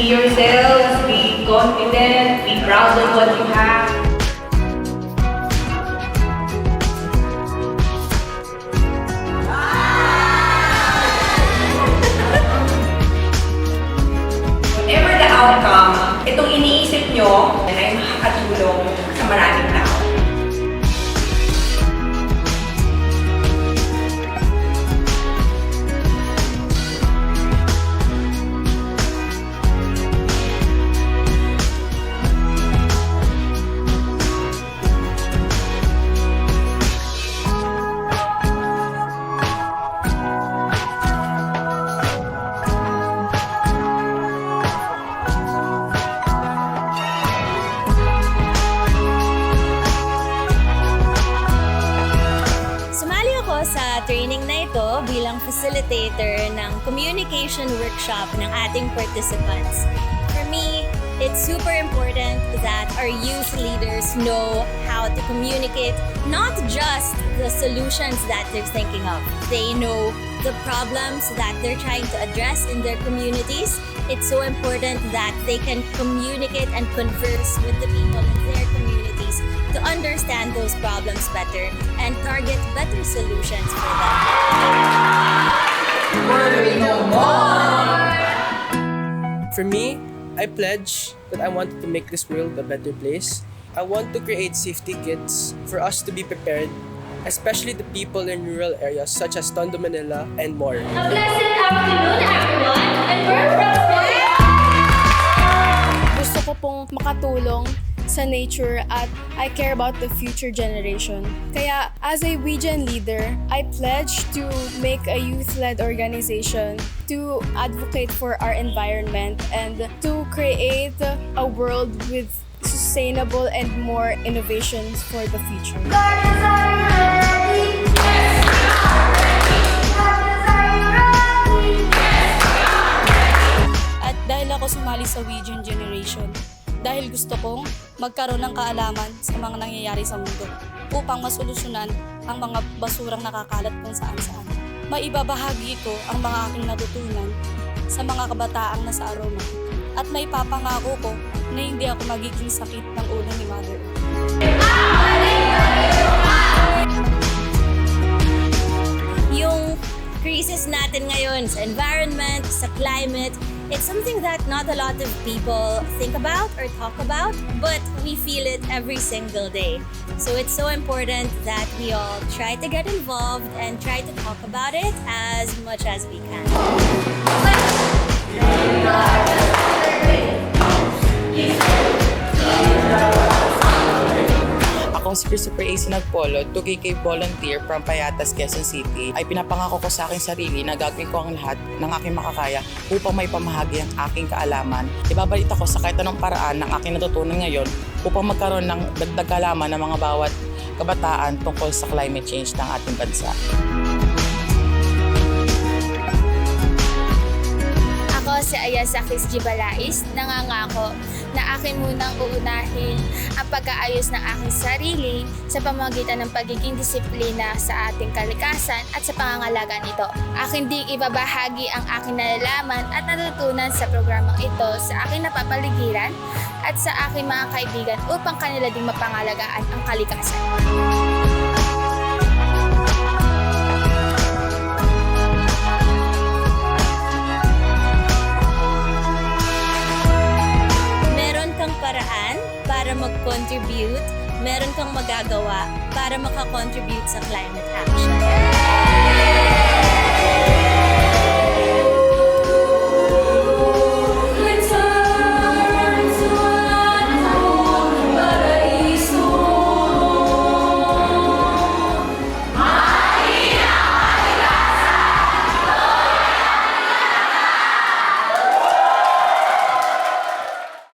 Be yourselves, be confident, be proud of what you have. Whatever the outcome, itong iniisip nyo ay makakatulong sa maraming tao. Sa training na ito bilang facilitator ng communication workshop ng ating participants. For me, it's super important that our youth leaders know how to communicate not just the solutions that they're thinking of. They know the problems that they're trying to address in their communities. It's so important that they can communicate and converse with the people in their communities to understand those problems better and target better solutions for them. For me, I pledge that I want to make this world a better place. I want to create safety kits for us to be prepared, especially the people in rural areas such as Tondo, Manila, and more. A blessed afternoon, everyone, and we're from Korea! Gusto ko pong makatulong sa nature at I care about the future generation. Kaya as a Ouijan leader, I pledge to make a youth-led organization to advocate for our environment and to create a world with sustainable and more innovations for the future. Gardens are ready! Yes, we are ready! Gardens are ready! Yes, we are ready! At dahil ako sumali sa Ouijan Generation, dahil gusto kong magkaroon ng kaalaman sa mga nangyayari sa mundo upang masolusyonan ang mga basurang nakakalat kung saan-saan. Maibabahagi ko ang mga aking natutunan sa mga kabataang nasa Aroma at may papangako ko na hindi ako magiging sakit ng ulo ni Mother. Yung crisis natin ngayon sa environment, sa climate, it's something that not a lot of people think about or talk about, but we feel it every single day. So it's so important that we all try to get involved and try to talk about it as much as we can. Ako si Christopher A. Sinagpolo, 2KK volunteer from Payatas, Quezon City, ay pinapangako ko sa aking sarili na gagawin ko ang lahat ng aking makakaya upang may pamahagi ang aking kaalaman. Ibabalita ko sa kahit anong paraan ng aking natutunan ngayon upang magkaroon ng dagdag kaalaman ng mga bawat kabataan tungkol sa climate change ng ating bansa. Ako si Ayasakis Gibalais, nangangako na akin munang uunahin ang pag-aayos ng aking sarili sa pamamagitan ng pagiging disiplina sa ating kalikasan at sa pangangalaga nito. Akin ding ibabahagi ang aking nalalaman at natutunan sa programang ito sa aking napapaligiran at sa aking mga kaibigan upang kanila ding mapangalagaan ang kalikasan. Paraan para mag-contribute, meron kang magagawa para makakontribute sa climate action.